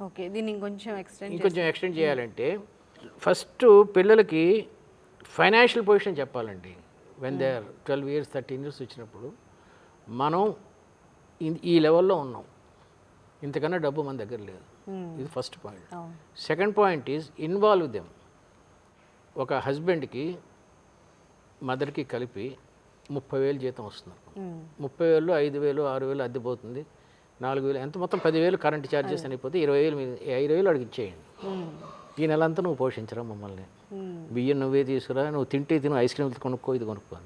Okay, దీన్ని ఇంకొంచెం extend చేయాలంటే ఫస్ట్ పిల్లలకి ఫైనాన్షియల్ పొజిషన్ చెప్పాలండి. When they are 12 years 13 years వచ్చినప్పుడు మనం ఈ లెవెల్లో ఉన్నాం, ఇంతకన్నా డబ్బు మన దగ్గర లేదు. ఇది first point. Second point is involve them. ఒక హస్బెండ్కి మదర్కి కలిపి 30,000 జీతం వస్తున్నారు. 30,000 5,000 6,000 అద్దె పోతుంది, 4,000 ఎంత మొత్తం 10,000 కరెంట్ ఛార్జెస్ అయిపోతే 20,000 అడిగి ఇచ్చేయండి. ఈ నెలంతా నువ్వు పోషించరా మమ్మల్ని, బియ్యం నువ్వే తీసుకురా, నువ్వు తింటే తిను, ఐస్ క్రీమ్ కొనుక్కో, ఇది కొనుక్కో.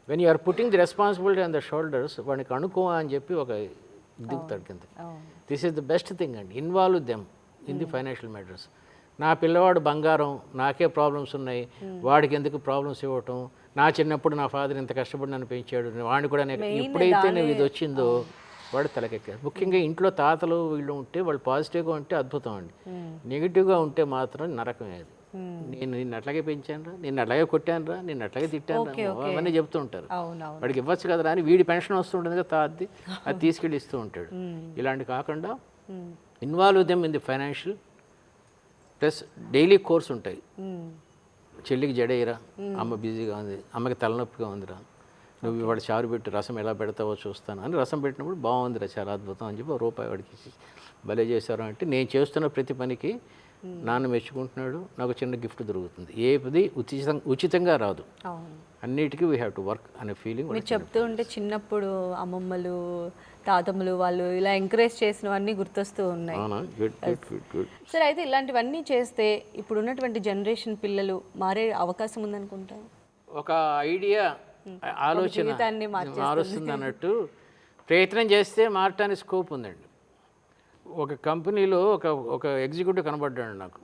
When you're putting the responsibility on the shoulders, వాడికి అనుకో అని చెప్పి ఒక దిగుతాడు కింద. This is the best thing అండి. Involve them in the financial matters. నా పిల్లవాడు బంగారం, నాకే ప్రాబ్లమ్స్ ఉన్నాయి, వాడికి ఎందుకు ప్రాబ్లమ్స్ ఇవ్వటం, నా చిన్నప్పుడు నా ఫాదర్ ఇంత కష్టపడి నన్ను పెంచాడు, వాడిని కూడా ఎప్పుడైతే నువ్వు ఇది వచ్చిందో వాడు తలకెక్కాడు. ముఖ్యంగా ఇంట్లో తాతలు వీళ్ళు ఉంటే వాళ్ళు పాజిటివ్గా ఉంటే అద్భుతం అండి, నెగిటివ్గా ఉంటే మాత్రం నరకమే. అది నేను నిన్ను అట్లాగే పెంచానురా, నిన్ను అట్లాగే కొట్టానురా, నిన్ను అట్లాగే తిట్టాను అవన్నీ చెప్తూ ఉంటారు. వాడికి ఇవ్వచ్చు కదరా అని వీడి పెన్షన్ వస్తుంటుంది కదా తాతది, అది తీసుకెళ్ళి ఇస్తూ ఉంటాడు. ఇలాంటి కాకుండా involve them in the financial plus daily course ఉంటాయి. చెల్లికి జడేయరా, అమ్మ బిజీగా ఉంది, అమ్మకి తలనొప్పిగా ఉందిరా, నువ్వు ఇవాడు చారు పెట్టి రసం ఎలా పెడతావో చూస్తాను అని రసం పెట్టినప్పుడు బాగుందిరా, చాలా అద్భుతం అని చెప్పి ₹1 వాడికి భలే చేశారు అంటే నేను చేస్తున్న ప్రతి పనికి నాన్న మెచ్చుకుంటున్నాడు, నాకు చిన్న గిఫ్ట్ దొరుకుతుంది. ఏది ఉచితంగా రాదు, అన్నిటికీ వీ హ్యావ్ టు వర్క్ అనే ఫీలింగ్. మీరు చెప్తూ ఉంటే చిన్నప్పుడు అమ్మమ్మలు తాతమ్మలు వాళ్ళు ఇలా ఎంకరేజ్ చేసినవన్నీ గుర్తొస్తూ ఉన్నాయి. సరే, అయితే ఇలాంటివన్నీ చేస్తే ఇప్పుడు ఉన్నటువంటి జనరేషన్ పిల్లలు మారే అవకాశం ఉందనుకుంటారు? ఒక ఐడియా ఆలోచన మారుస్తుంది అన్నట్టు ప్రయత్నం చేస్తే మారటానికి స్కోప్ ఉందండి. ఒక కంపెనీలో ఒక ఎగ్జిక్యూటివ్ కనబడ్డాడు నాకు.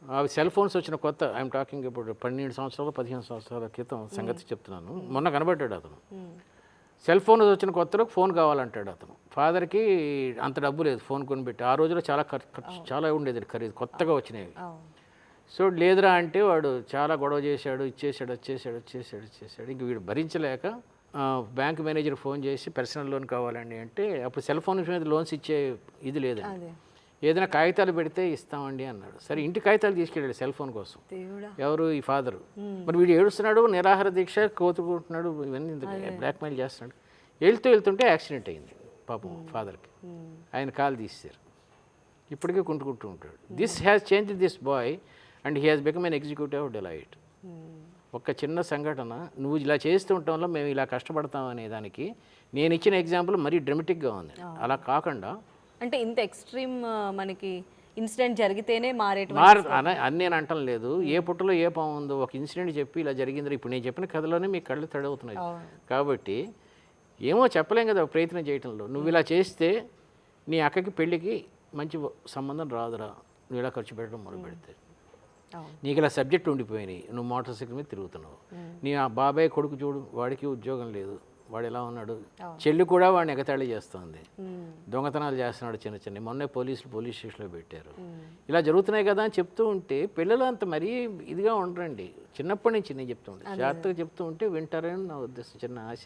అవి సెల్ ఫోన్స్ వచ్చిన కొత్త, ఐఎమ్ టాకింగ్ ఇప్పుడు 12 సంవత్సరాలు 15 సంవత్సరాల క్రితం సంగతి చెప్తున్నాను. మొన్న కనబడ్డాడు అతను. సెల్ ఫోన్ వచ్చిన కొత్తలో ఫోన్ కావాలంటాడు అతను. ఫాదర్కి అంత డబ్బు లేదు ఫోన్ కొనిపెట్టి. ఆ రోజులో చాలా ఉండేది ఖరీదు, కొత్తగా వచ్చినాయి. సో లేదురా అంటే వాడు చాలా గొడవ చేశాడు, వచ్చేసాడు. ఇంక వీడు భరించలేక బ్యాంక్ మేనేజర్ ఫోన్ చేసి పర్సనల్ లోన్ కావాలండి అంటే, అప్పుడు సెల్ ఫోన్ మీద లోన్స్ ఇచ్చే ఇది లేదండి, ఏదైనా కాగితాలు పెడితే ఇస్తామండి అన్నాడు. సరే ఇంటి కాగితాలు తీసుకెళ్ళాడు సెల్ ఫోన్ కోసం. ఎవరు? ఈ ఫాదరు. మరి వీడు ఏడుస్తున్నాడు, నిరాహార దీక్ష, కోతుకుంటున్నాడు, ఇవన్నీ బ్లాక్మెయిల్ చేస్తున్నాడు. వెళ్తుంటే యాక్సిడెంట్ అయింది పాపం ఫాదర్కి. ఆయన కాలు తీశారు, ఇప్పటికీ కుంటుకుంటూ ఉంటాడు. This has change this boy and he has become an executive of Deloitte. ఒక చిన్న సంఘటన, నువ్వు ఇలా చేస్తూ ఉండటంలో మేము ఇలా కష్టపడతాం అనే దానికి నేను ఇచ్చిన ఎగ్జాంపుల్ మరీ డ్రమటిక్గా ఉంది. అలా కాకుండా అంటే ఇంత ఎక్స్ట్రీమ్ మనకి ఇన్సిడెంట్ జరిగితేనే అని నేను అంటం లేదు. ఏ పుట్టలో ఏ పాము ఉందో ఒక ఇన్సిడెంట్ చెప్పి ఇలా జరిగింది. ఇప్పుడు నేను చెప్పిన కథలోనే మీ కళ్ళు తడవుతున్నాయి కాబట్టి ఏమో చెప్పలేం కదా ప్రయత్నం చేయటంలో. నువ్వు ఇలా చేస్తే నీ అక్కకి పెళ్ళికి మంచి సంబంధం రాదురా, నువ్వు ఇలా ఖర్చు పెట్టడం మొదలు పెడితే. నీకు ఇలా సబ్జెక్ట్ ఉండిపోయినాయి, నువ్వు మోటార్ సైకిల్ మీద తిరుగుతున్నావు. నీ ఆ బాబాయ్ కొడుకు చూడు, వాడికి ఉద్యోగం లేదు, వాడు ఎలా ఉన్నాడు, చెల్లి కూడా వాడిని ఎగతాళి చేస్తుంది, దొంగతనాలు చేస్తున్నాడు చిన్న. మొన్నే పోలీస్ స్టేషన్లో పెట్టారు. ఇలా జరుగుతున్నాయి కదా అని చెప్తూ ఉంటే పిల్లలు అంత మరీ ఇదిగా ఉండరండి. చిన్నప్పటి నుంచి నేను చెప్తూ ఉంటే, జాగ్రత్తగా చెప్తూ ఉంటే వింటారని నా ఉద్దేశం, చిన్న ఆశ.